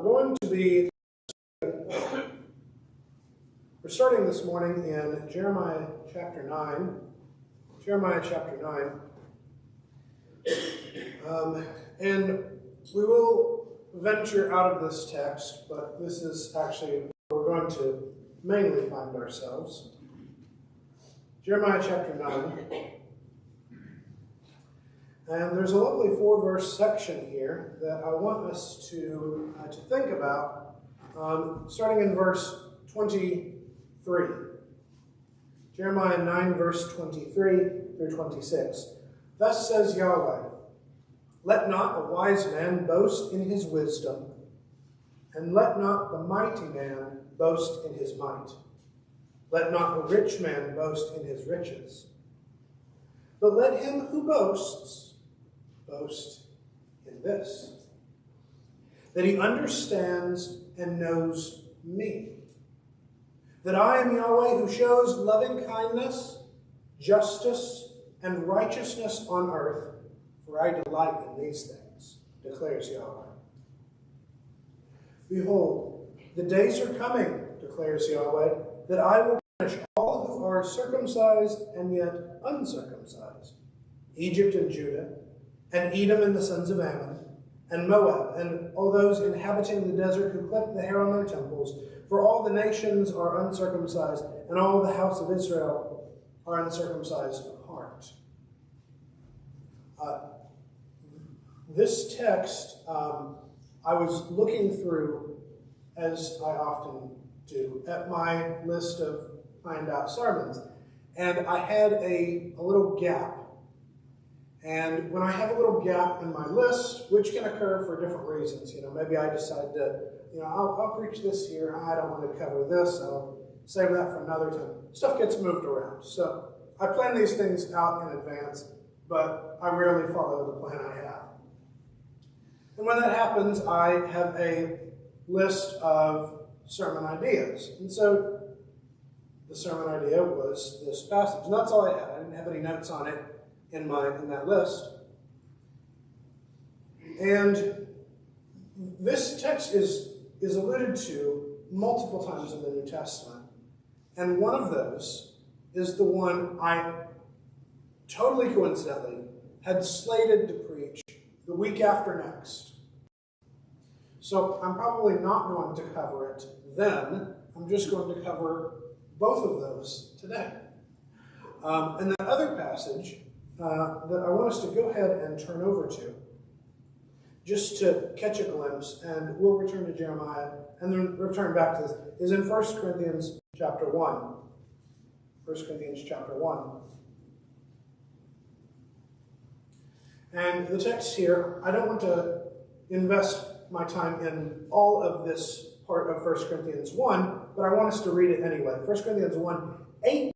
We're starting this morning in Jeremiah chapter 9. Jeremiah chapter 9. And we will venture out of this text, but this is actually where we're going to mainly find ourselves. Jeremiah chapter 9. And there's a lovely 4-verse section here that I want us to think about, starting in verse 23. Jeremiah 9, verse 23 through 26. Thus says Yahweh, let not a wise man boast in his wisdom, and let not the mighty man boast in his might. Let not the rich man boast in his riches. But let him who boasts boast in this, that he understands and knows me, that I am Yahweh who shows loving kindness, justice, and righteousness on earth, for I delight in these things, declares Yahweh. Behold, the days are coming, declares Yahweh, that I will punish all who are circumcised and yet uncircumcised, Egypt and Judah, and Edom and the sons of Ammon, and Moab, and all those inhabiting the desert who clip the hair on their temples. For all the nations are uncircumcised, and all the house of Israel are uncircumcised of heart. This text I was looking through, as I often do, at my list of planned out sermons, and I had a little gap. And when I have a little gap in my list, which can occur for different reasons, maybe I decide to, I'll preach this here, I don't want to cover this, I'll save that for another time. Stuff gets moved around. So I plan these things out in advance, but I rarely follow the plan I have. And when that happens, I have a list of sermon ideas. And so the sermon idea was this passage. And that's all I had. I didn't have any notes on it in that list. And this text is alluded to multiple times in the New Testament. And one of those is the one I totally coincidentally had slated to preach the week after next. So I'm probably not going to cover it then. I'm just going to cover both of those today. And that other passage that I want us to go ahead and turn over to, just to catch a glimpse, and we'll return to Jeremiah, and then return back to this, is in 1 Corinthians chapter 1. 1 Corinthians chapter 1. And the text here, I don't want to invest my time in all of this part of 1 Corinthians 1, but I want us to read it anyway. 1 Corinthians 1, 18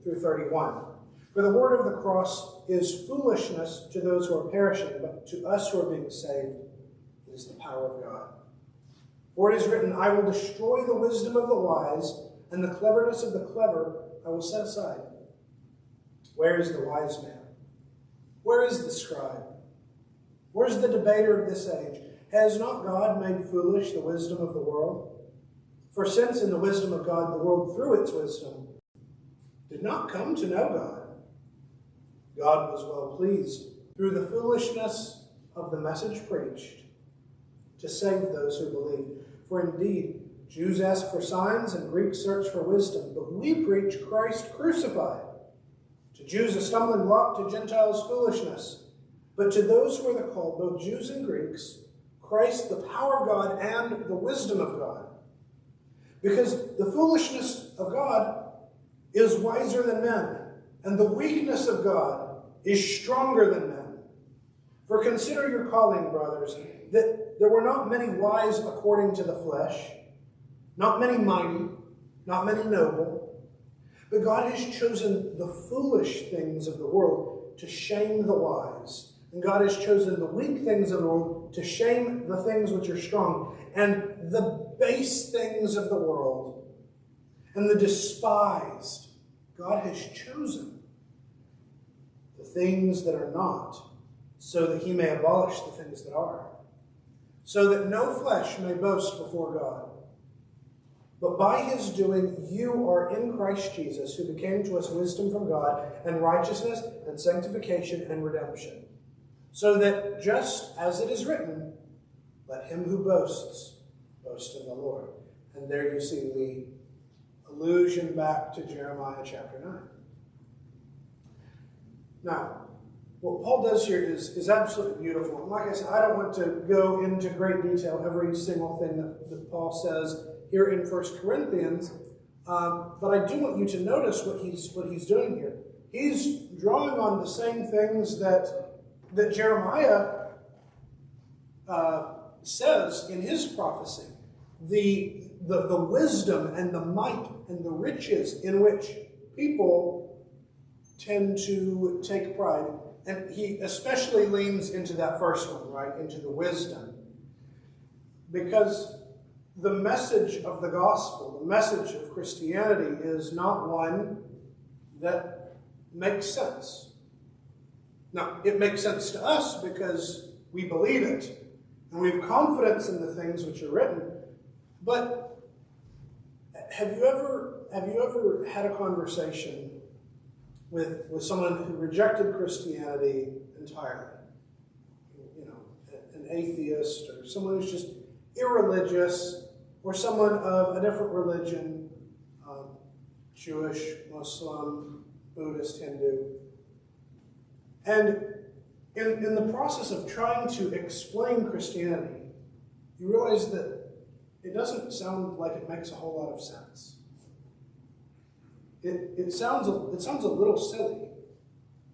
through 31. For the word of the cross is foolishness to those who are perishing, but to us who are being saved, it is the power of God. For it is written, I will destroy the wisdom of the wise, and the cleverness of the clever I will set aside. Where is the wise man? Where is the scribe? Where is the debater of this age? Has not God made foolish the wisdom of the world? For since in the wisdom of God the world through its wisdom did not come to know God, God was well pleased, through the foolishness of the message preached, to save those who believe. For indeed, Jews ask for signs and Greeks search for wisdom, but we preach Christ crucified. To Jews a stumbling block, to Gentiles foolishness. But to those who are the called, both Jews and Greeks, Christ the power of God and the wisdom of God. Because the foolishness of God is wiser than men, and the weakness of God is stronger than men. For consider your calling, brothers, that there were not many wise according to the flesh, not many mighty, not many noble, but God has chosen the foolish things of the world to shame the wise. And God has chosen the weak things of the world to shame the things which are strong, and the base things of the world, and the despised. God has chosen the things that are not, so that he may abolish the things that are, so that no flesh may boast before God. But by his doing, you are in Christ Jesus, who became to us wisdom from God, and righteousness, and sanctification, and redemption. So that, just as it is written, let him who boasts, boast in the Lord. And there you see the allusion back to Jeremiah chapter 9. Now, what Paul does here is absolutely beautiful. And like I said, I don't want to go into great detail every single thing that Paul says here in 1 Corinthians, but I do want you to notice what he's doing here. He's drawing on the same things that Jeremiah says in his prophecy. The wisdom and the might and the riches in which people tend to take pride. And he especially leans into that first one, right? Into the wisdom. Because the message of the gospel, the message of Christianity, is not one that makes sense. Now, it makes sense to us because we believe it, and we have confidence in the things which are written. But have you ever had a conversation with someone who rejected Christianity entirely? You know, an atheist, or someone who's just irreligious, or someone of a different religion, Jewish, Muslim, Buddhist, Hindu. And in the process of trying to explain Christianity, you realize that it doesn't sound like it makes a whole lot of sense. It sounds a little silly,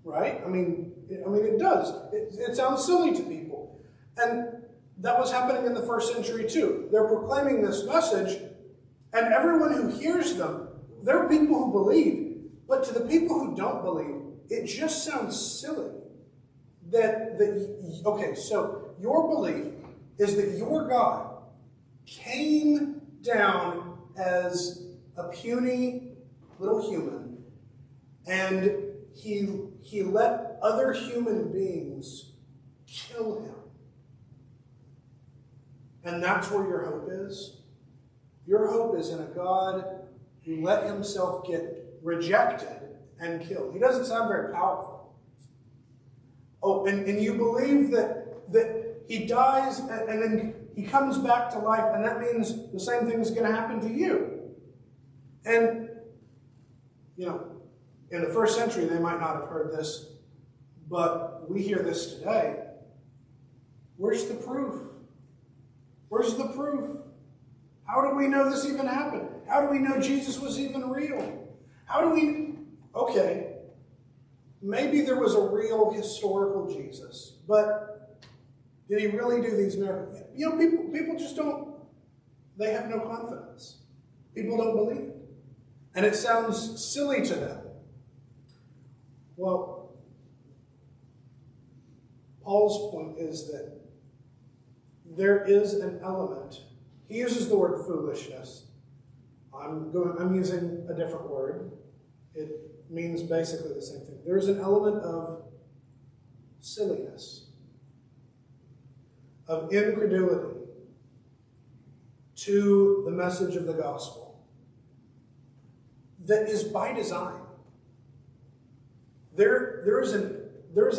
right? I mean, it does. It sounds silly to people. And that was happening in the first century too. They're proclaiming this message, and everyone who hears them, they're people who believe. But to the people who don't believe, it just sounds silly. Okay, so your belief is that your God came down as a puny little human, and he let other human beings kill him. And that's where your hope is. Your hope is in a God who let himself get rejected and killed. He doesn't sound very powerful. Oh, and you believe that he dies and then he comes back to life, and that means the same thing is going to happen to you. And, you know, in the first century, they might not have heard this, but we hear this today. Where's the proof? Where's the proof? How do we know this even happened? How do we know Jesus was even real? Okay, maybe there was a real historical Jesus, but did he really do these miracles? You know, people just don't, they have no confidence. People don't believe it. And it sounds silly to them. Well, Paul's point is that there is an element. He uses the word foolishness. I'm using a different word. It means basically the same thing. There's an element of silliness, of incredulity to the message of the gospel that is by design. There is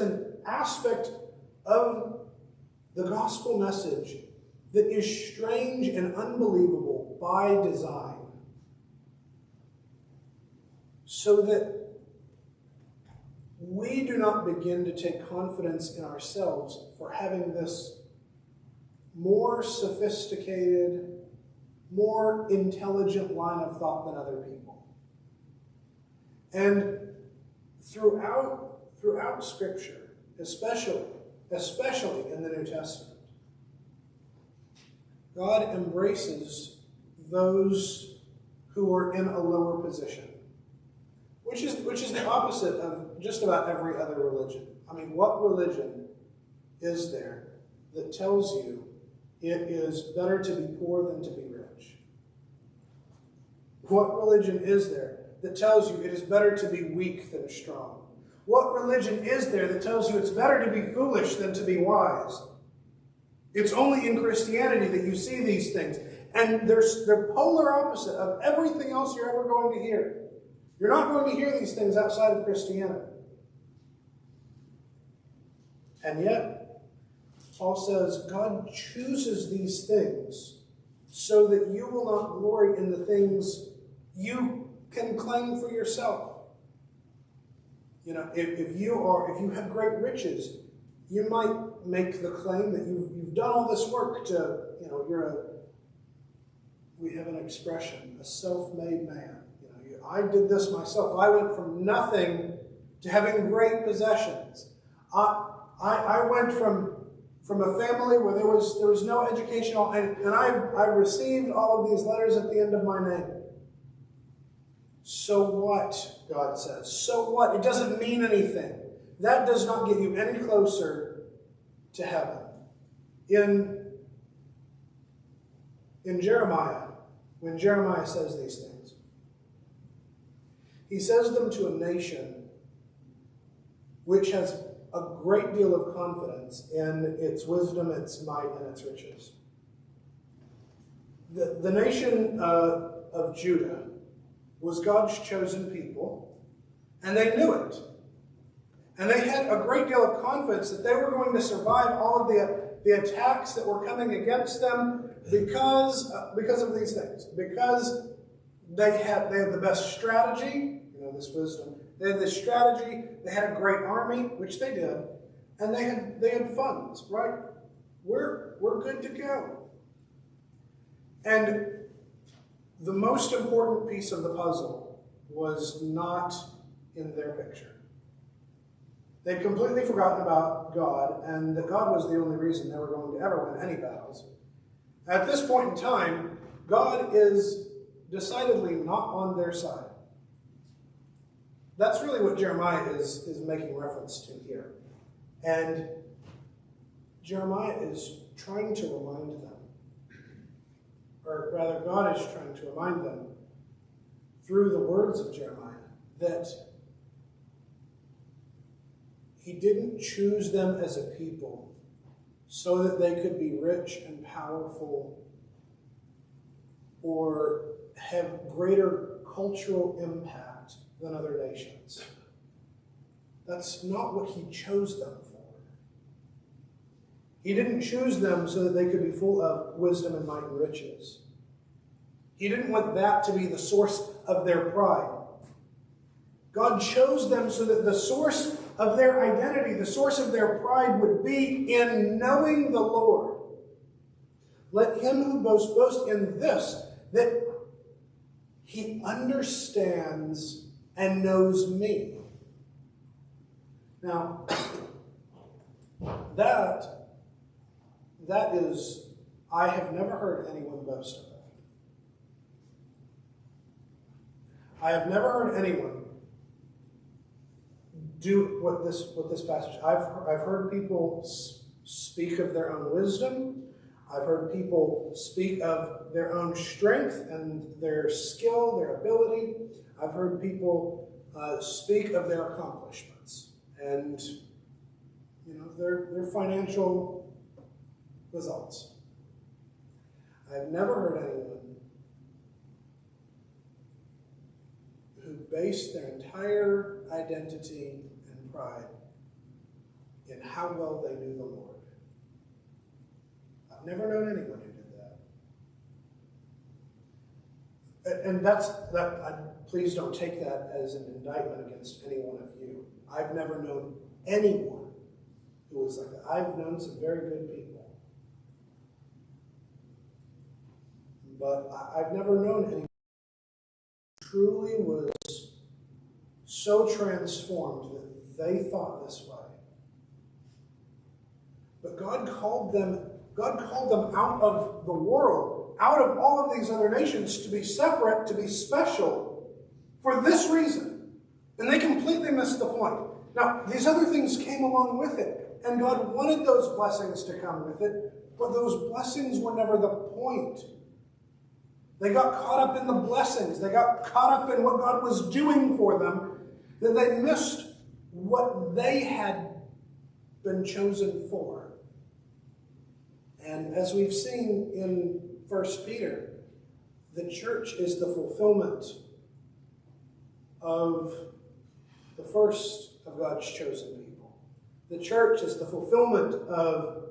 an aspect of the gospel message that is strange and unbelievable by design, so that we do not begin to take confidence in ourselves for having this more sophisticated, more intelligent line of thought than other people. And throughout Scripture, especially in the New Testament, God embraces those who are in a lower position, which is the opposite of just about every other religion. I mean, what religion is there that tells you it is better to be poor than to be rich? What religion is there that tells you it is better to be weak than strong? What religion is there that tells you it's better to be foolish than to be wise? It's only in Christianity that you see these things. And they're polar opposite of everything else you're ever going to hear. You're not going to hear these things outside of Christianity. And yet, Paul says God chooses these things so that you will not glory in the things you can claim for yourself. You know, if you have great riches, you might make the claim that you've done all this work to, we have an expression, a self-made man. I did this myself. I went from nothing to having great possessions. I went from a family where there was no education, and I've received all of these letters at the end of my name. So what, God says? So what? It doesn't mean anything. That does not get you any closer to heaven. In Jeremiah, when Jeremiah says these things, he says them to a nation which has a great deal of confidence in its wisdom, its might, and its riches. The nation of Judah was God's chosen people, and they knew it. And they had a great deal of confidence that they were going to survive all of the attacks that were coming against them because of these things. Because they had the best strategy, this wisdom. They had this strategy. They had a great army, which they did, and they had funds. Right? We're good to go. And the most important piece of the puzzle was not in their picture. They'd completely forgotten about God, and that God was the only reason they were going to ever win any battles. At this point in time, God is decidedly not on their side. That's really what Jeremiah is making reference to here. And Jeremiah is trying to remind them, or rather God is trying to remind them through the words of Jeremiah that he didn't choose them as a people so that they could be rich and powerful or have greater cultural impact than other nations. That's not what he chose them for. He didn't choose them so that they could be full of wisdom and might and riches. He didn't want that to be the source of their pride. God chose them so that the source of their identity, the source of their pride would be in knowing the Lord. Let him who boasts boast in this, that he understands and knows me. Now, that is, I have never heard anyone boast of it. I have never heard anyone do what this passage. I've heard people speak of their own wisdom. I've heard people speak of their own strength and their skill, their ability. I've heard people speak of their accomplishments and their financial results. I've never heard anyone who based their entire identity and pride in how well they knew the Lord. I've never known anyone who did that. And please don't take that as an indictment against any one of you. I've never known anyone who was like that. I've known some very good people. But I've never known anyone who truly was so transformed that they thought this way. But God called them out of the world, out of all of these other nations, to be separate, to be special, for this reason. And they completely missed the point. Now, these other things came along with it, and God wanted those blessings to come with it, but those blessings were never the point. They got caught up in the blessings. They got caught up in what God was doing for them, that they missed what they had been chosen for. And as we've seen in 1 Peter, the church is the fulfillment of the first of God's chosen people. The church is the fulfillment of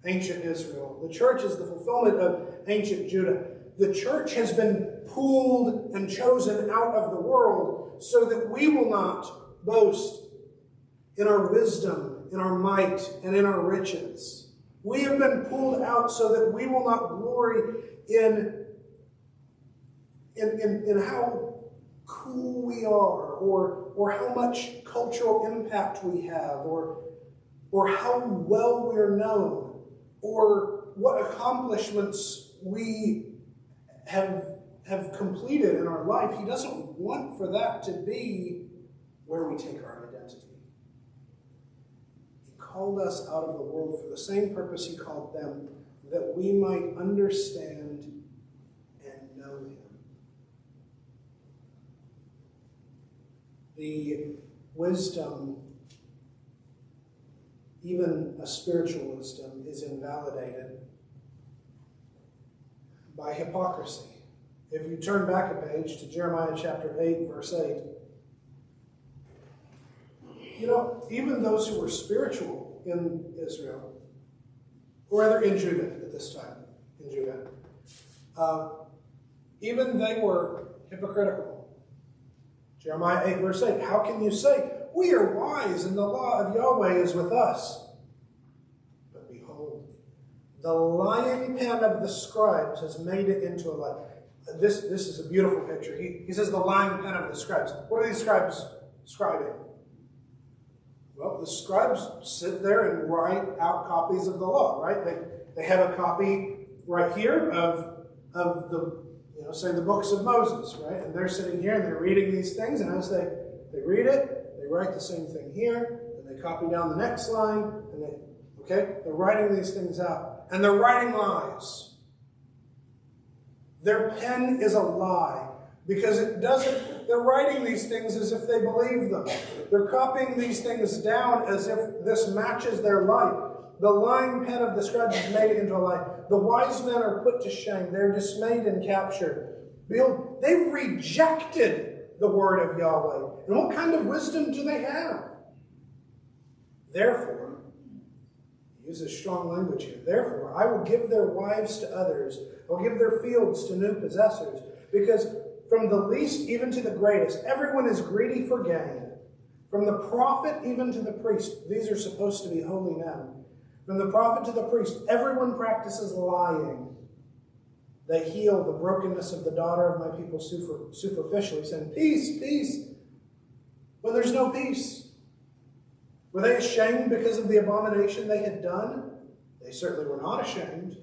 ancient Israel. The church is the fulfillment of ancient Judah. The church has been pulled and chosen out of the world so that we will not boast in our wisdom, in our might, and in our riches. We have been pulled out so that we will not glory in how cool we are, or how much cultural impact we have, or how well we're known, or what accomplishments we have completed in our life. He doesn't want for that to be where we take our identity. He called us out of the world for the same purpose he called them, that we might understand and know him. The wisdom, even a spiritual wisdom, is invalidated by hypocrisy. If you turn back a page to Jeremiah chapter 8, verse 8, even those who were spiritual in Israel, or rather in Judah at this time, even they were hypocritical. Jeremiah 8, verse 8, how can you say, we are wise and the law of Yahweh is with us? But behold, the lying pen of the scribes has made it into a lie. This is a beautiful picture. He says the lying pen of the scribes. What are these scribes scribing? Well, the scribes sit there and write out copies of the law, right? They have a copy right here of the, say the books of Moses, right? And they're sitting here and they're reading these things, and as they read it, they write the same thing here, and they copy down the next line, and they're writing these things out. And they're writing lies. Their pen is a lie, because they're writing these things as if they believe them. They're copying these things down as if this matches their life. The lying pen of the scribes has made it into a lie. The wise men are put to shame. They're dismayed and captured. Behold, they've rejected the word of Yahweh. And what kind of wisdom do they have? Therefore, he uses strong language here. Therefore, I will give their wives to others. I will give their fields to new possessors. Because from the least even to the greatest, everyone is greedy for gain. From the prophet even to the priest, these are supposed to be holy men. From the prophet to the priest, everyone practices lying. They heal the brokenness of the daughter of my people superficially, saying, peace, peace, when there's no peace. Were they ashamed because of the abomination they had done? They certainly were not ashamed.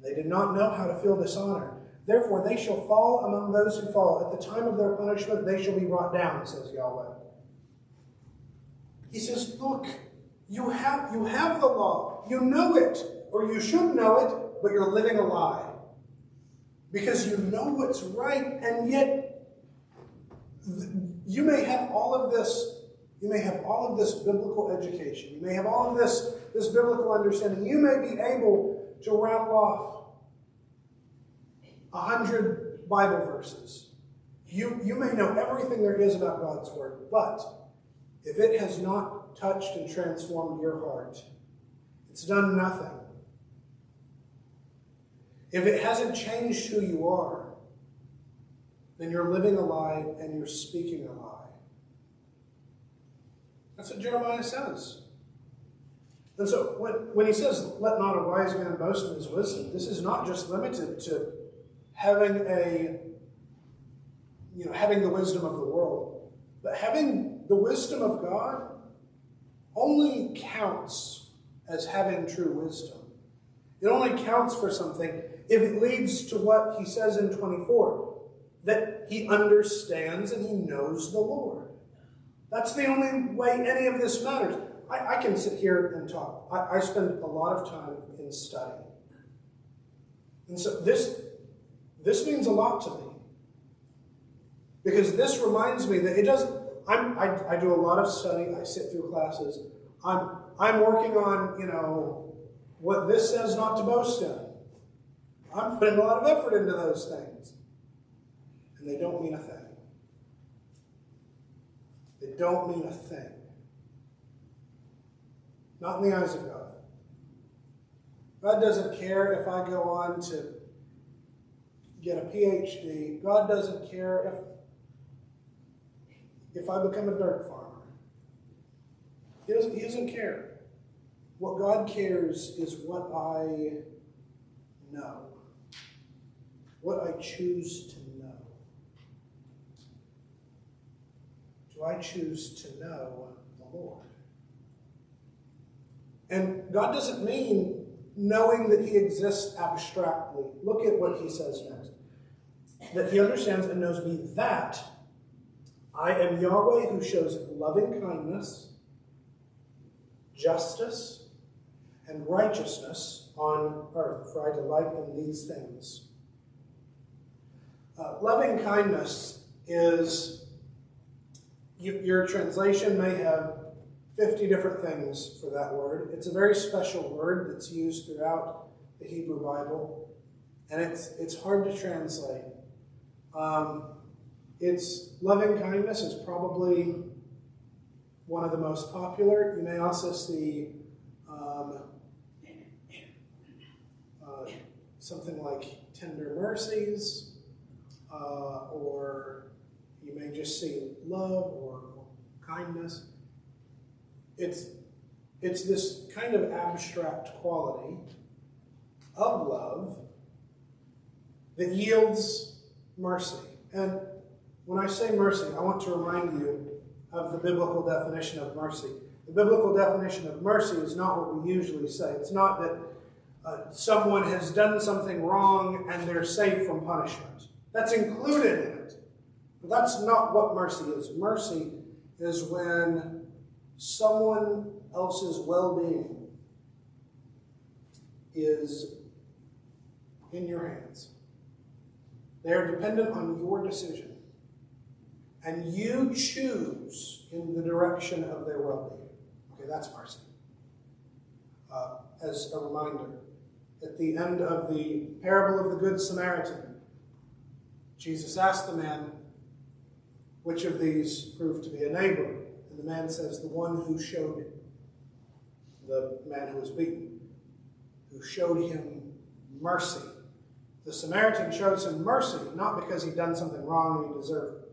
They did not know how to feel dishonor. Therefore, they shall fall among those who fall. At the time of their punishment, they shall be brought down, says Yahweh. He says, look, you have the law. You know it, or you should know it, but you're living a lie. Because you know what's right, and yet you may have all of this. You may have all of this biblical education. You may have all of this biblical understanding. You may be able to rattle off 100 Bible verses. You may know everything there is about God's word, but if it has not touched and transformed your heart, it's done nothing. If it hasn't changed who you are, then you're living a lie and you're speaking a lie. That's what Jeremiah says. And so when he says, let not a wise man boast in his wisdom, this is not just limited to having the wisdom of the world, but having the wisdom of God only counts as having true wisdom. It only counts for something if it leads to what he says in 24, that he understands and he knows the Lord. That's the only way any of this matters. I can sit here and talk. I spend a lot of time in study. And so this means a lot to me. Because this reminds me that it doesn't, I do a lot of study, I sit through classes, I'm working on, what this says not to boast in. I'm putting a lot of effort into those things. And they don't mean a thing. They don't mean a thing. Not in the eyes of God. God doesn't care if I go on to get a PhD. God doesn't care if I become a dirt farmer. He doesn't care. What God cares is what I know. What I choose to know. Do I choose to know the Lord? And God doesn't mean knowing that he exists abstractly. Look at what he says next. That he understands and knows me that I am Yahweh who shows loving kindness, justice, and righteousness on earth, for I delight in these things. Loving kindness is, your translation may have 50 different things for that word. It's a very special word that's used throughout the Hebrew Bible, and it's hard to translate. Its loving kindness is probably one of the most popular. You may also see something like tender mercies, or you may just see love or kindness. It's this kind of abstract quality of love that yields mercy. And when I say mercy, I want to remind you of the biblical definition of mercy. The biblical definition of mercy is not what we usually say. It's not that someone has done something wrong and they're safe from punishment. That's included in it. But that's not what mercy is. Mercy is when someone else's well-being is in your hands. They are dependent on your decision. And you choose in the direction of their well-being. Okay, that's mercy. As a reminder, at the end of the parable of the Good Samaritan, Jesus asked the man, which of these proved to be a neighbor? And the man says, the one who showed the man who was beaten, who showed him mercy. The Samaritan shows him mercy, not because he'd done something wrong and he deserved,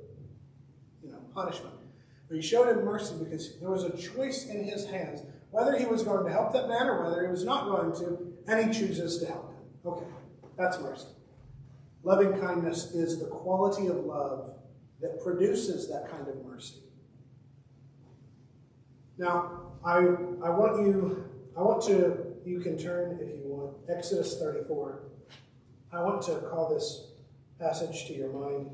punishment. But he showed him mercy because there was a choice in his hands, whether he was going to help that man or whether he was not going to, and he chooses to help him. Okay, that's mercy. Loving kindness is the quality of love that produces that kind of mercy. Now, you can turn if you want, Exodus 34. I want to call this passage to your mind.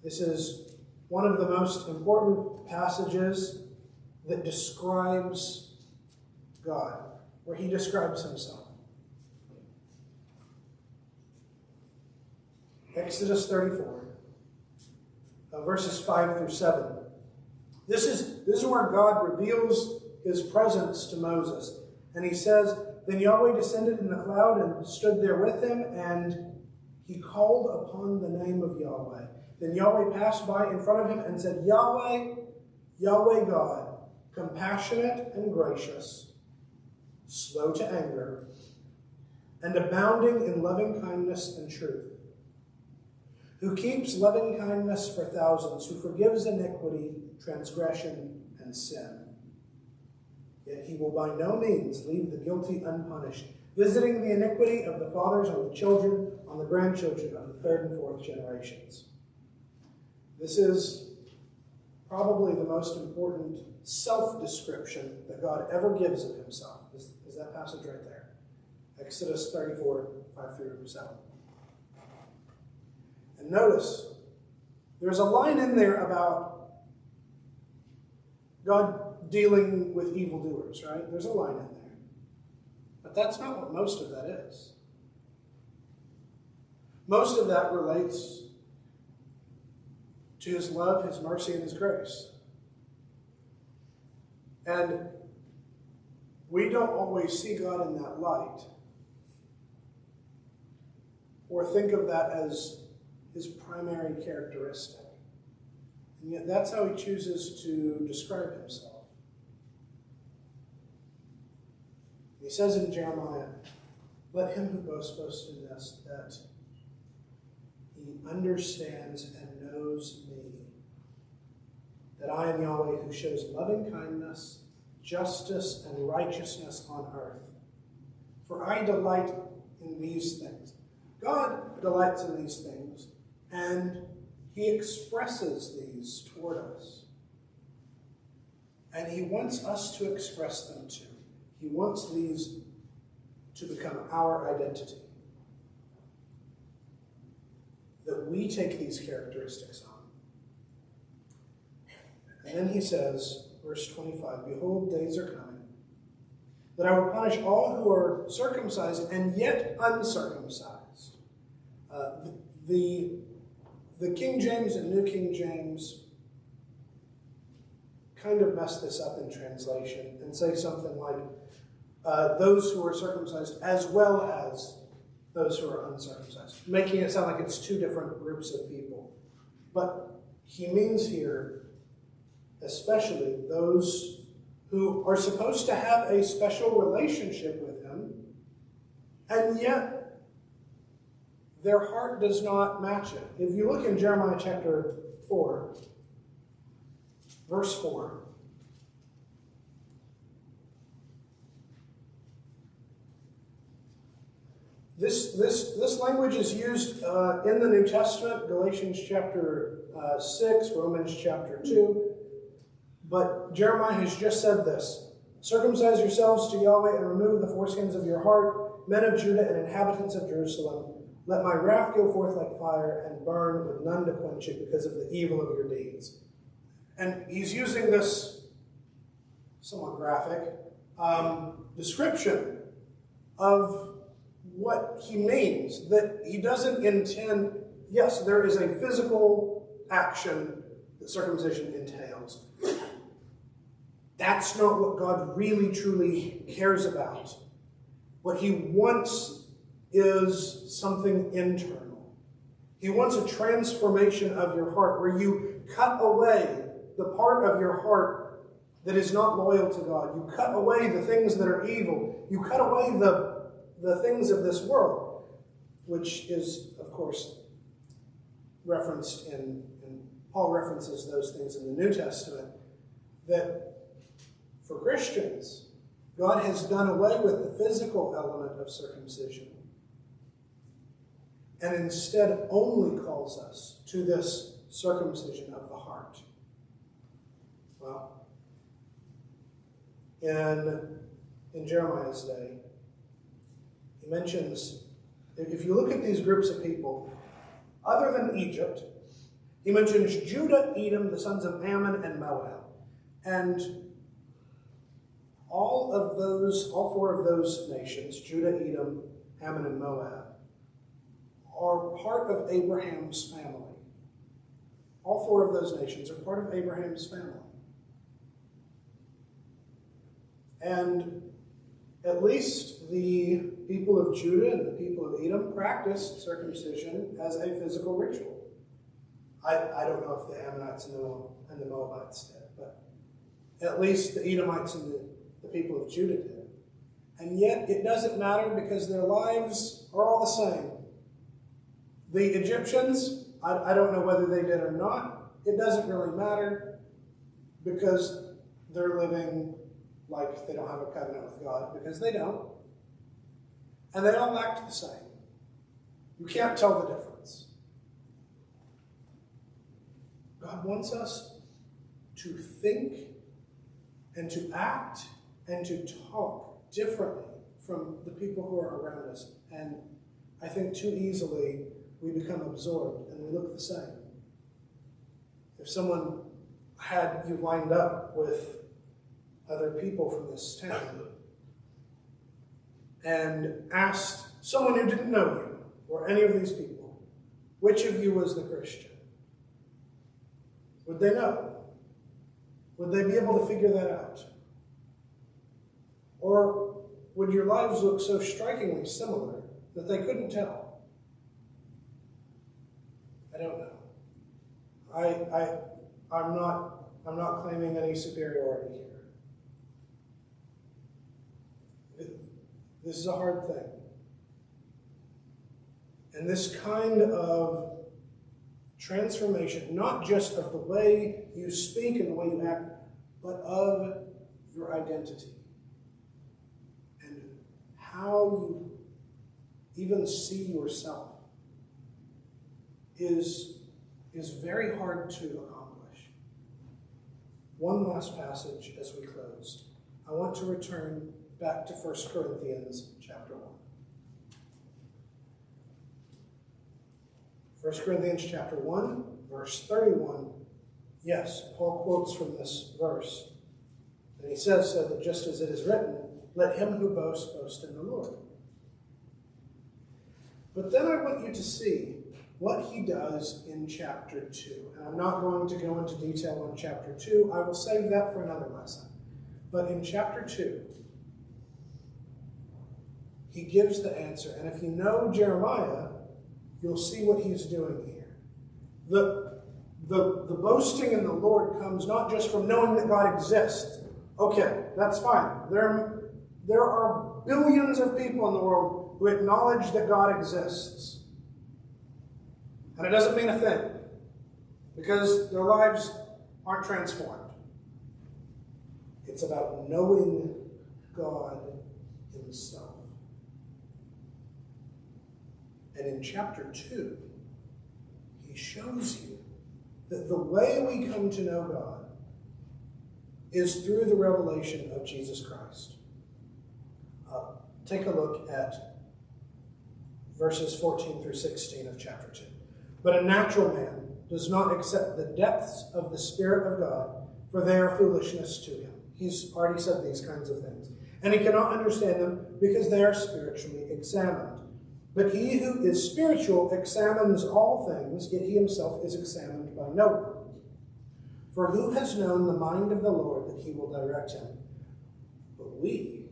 This is one of the most important passages that describes God, where he describes himself. Exodus 34, verses 5 through 7. This is where God reveals his presence to Moses. And he says, Then Yahweh descended in the cloud and stood there with him, and he called upon the name of Yahweh. Then Yahweh passed by in front of him and said, Yahweh, Yahweh God, compassionate and gracious, slow to anger, and abounding in loving kindness and truth, who keeps loving kindness for thousands, who forgives iniquity, transgression, and sin. Yet he will by no means leave the guilty unpunished, visiting the iniquity of the fathers on the children, on the grandchildren of the third and fourth generations. This is probably the most important self-description that God ever gives of himself. Is that passage right there? Exodus 34, 5 through 7. And notice, there's a line in there about God dealing with evildoers, right? There's a line in there. But that's not what most of that is. Most of that relates to his love, his mercy, and his grace. And we don't always see God in that light or think of that as his primary characteristic. And yet that's how he chooses to describe himself. He says in Jeremiah, "Let him who boasts boast in this, that he understands and knows me, that I am Yahweh who shows loving kindness, justice, and righteousness on earth. For I delight in these things." God delights in these things, and he expresses these toward us. And he wants us to express them too. He wants these to become our identity. That we take these characteristics on. And then he says, verse 25, "Behold, days are coming, that I will punish all who are circumcised and yet uncircumcised." The King James and New King James kind of mess this up in translation and say something like, those who are circumcised as well as those who are uncircumcised, making it sound like it's two different groups of people. But he means here especially those who are supposed to have a special relationship with him, and yet their heart does not match it. If you look in Jeremiah chapter 4, verse 4, this language is used in the New Testament, Galatians chapter 6, Romans chapter 2. But Jeremiah has just said this: "Circumcise yourselves to Yahweh and remove the foreskins of your heart, men of Judah and inhabitants of Jerusalem. Let my wrath go forth like fire and burn with none to quench it because of the evil of your deeds." And he's using this somewhat graphic description of what he means. That he doesn't intend, yes, there is a physical action that circumcision entails. That's not what God really, truly cares about. What he wants is something internal. He wants a transformation of your heart where you cut away the part of your heart that is not loyal to God. You cut away the things that are evil. You cut away the things of this world, which is, of course, referenced in Paul references those things in the New Testament, that for Christians, God has done away with the physical element of circumcision and instead only calls us to this circumcision of the heart. Well, in Jeremiah's day, he mentions, if you look at these groups of people, other than Egypt, he mentions Judah, Edom, the sons of Ammon, and Moab. And all four of those nations, Judah, Edom, Ammon, and Moab, are part of Abraham's family. All four of those nations are part of Abraham's family. And at least the people of Judah and the people of Edom practiced circumcision as a physical ritual. I don't know if the Ammonites and the Moabites did, but at least the Edomites and the people of Judah did. And yet it doesn't matter because their lives are all the same. The Egyptians, I don't know whether they did or not. It doesn't really matter because they're living like they don't have a covenant with God, because they don't. And they all act the same. You can't tell the difference. God wants us to think and to act and to talk differently from the people who are around us. And I think too easily we become absorbed and we look the same. If someone had you lined up with other people from this town and asked someone who didn't know you or any of these people, which of you was the Christian? Would they know? Would they be able to figure that out? Or would your lives look so strikingly similar that they couldn't tell? I don't know. I'm not claiming any superiority here. This is a hard thing. And this kind of transformation, not just of the way you speak and the way you act, but of your identity and how you even see yourself is very hard to accomplish. One last passage as we close. I want to return back to 1 Corinthians chapter 1. 1 Corinthians chapter 1, verse 31. Yes, Paul quotes from this verse. And he says so that just as it is written, let him who boasts boast in the Lord. But then I want you to see what he does in chapter 2. And I'm not going to go into detail on chapter 2. I will save that for another lesson. But in chapter 2, he gives the answer. And if you know Jeremiah, you'll see what he's doing here. The boasting in the Lord comes not just from knowing that God exists. Okay, that's fine. There are billions of people in the world who acknowledge that God exists. And it doesn't mean a thing, because their lives aren't transformed. It's about knowing God himself. And in chapter 2, he shows you that the way we come to know God is through the revelation of Jesus Christ. Take a look at verses 14 through 16 of chapter 2. But a natural man does not accept the depths of the Spirit of God, for they are foolishness to him. He's already said these kinds of things. And he cannot understand them because they are spiritually examined. But he who is spiritual examines all things, yet he himself is examined by no one. For who has known the mind of the Lord that he will direct him? But we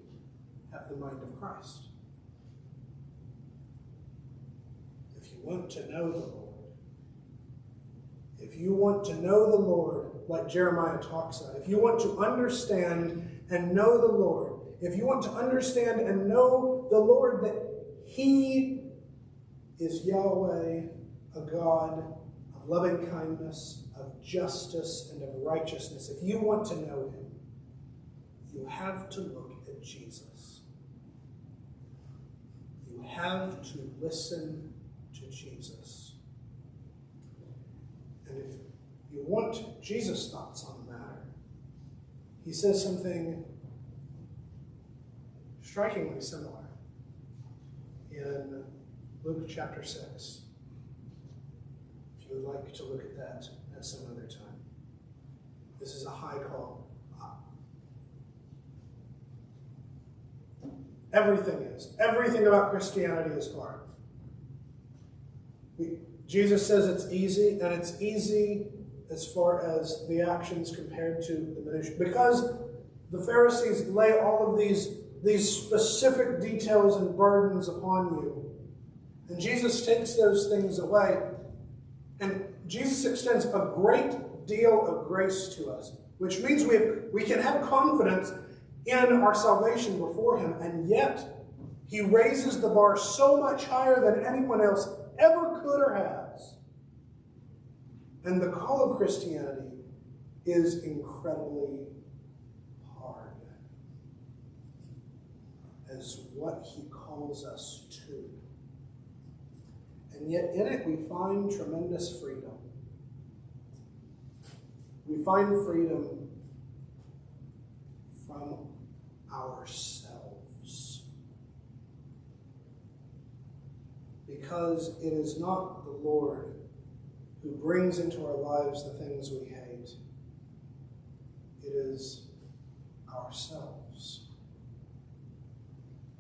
have the mind of Christ. If you want to know the Lord, if you want to know the Lord like Jeremiah talks about, if you want to understand and know the Lord, if you want to understand and know the Lord that he is Yahweh, a God of loving kindness, of justice, and of righteousness, if you want to know him, you have to look at Jesus. You have to listen to Jesus. And if you want Jesus' thoughts on the matter, he says something strikingly similar in Luke chapter 6. If you would like to look at that at some other time. This is a high call. Everything about Christianity is hard. Jesus says it's easy, and it's easy as far as the actions compared to the minutiae. Because the Pharisees lay all of these specific details and burdens upon you. And Jesus takes those things away. And Jesus extends a great deal of grace to us, which means we can have confidence in our salvation before him. And yet, he raises the bar so much higher than anyone else ever could or has. And the call of Christianity is incredibly hard as what he calls us to. And yet in it we find tremendous freedom. We find freedom from ourselves. Because it is not the Lord who brings into our lives the things we hate. It is ourselves.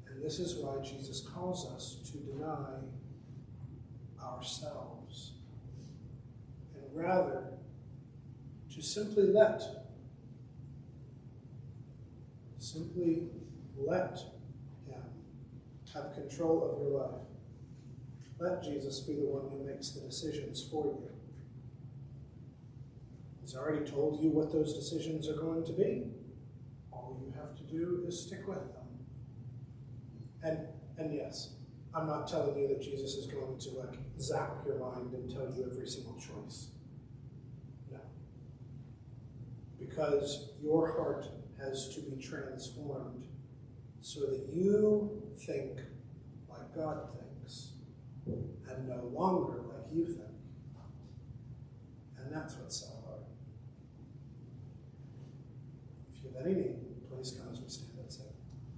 And this is why Jesus calls us to deny ourselves, and rather to simply Let him have control of your life. Let Jesus be the one who makes the decisions for you. He's already told you what those decisions are going to be. All you have to do is stick with them. And yes, I'm not telling you that Jesus is going to zap your mind and tell you every single choice. No. Because your heart has to be transformed so that you think like God thinks and no longer like you think. And that's what's so hard. If you have any need,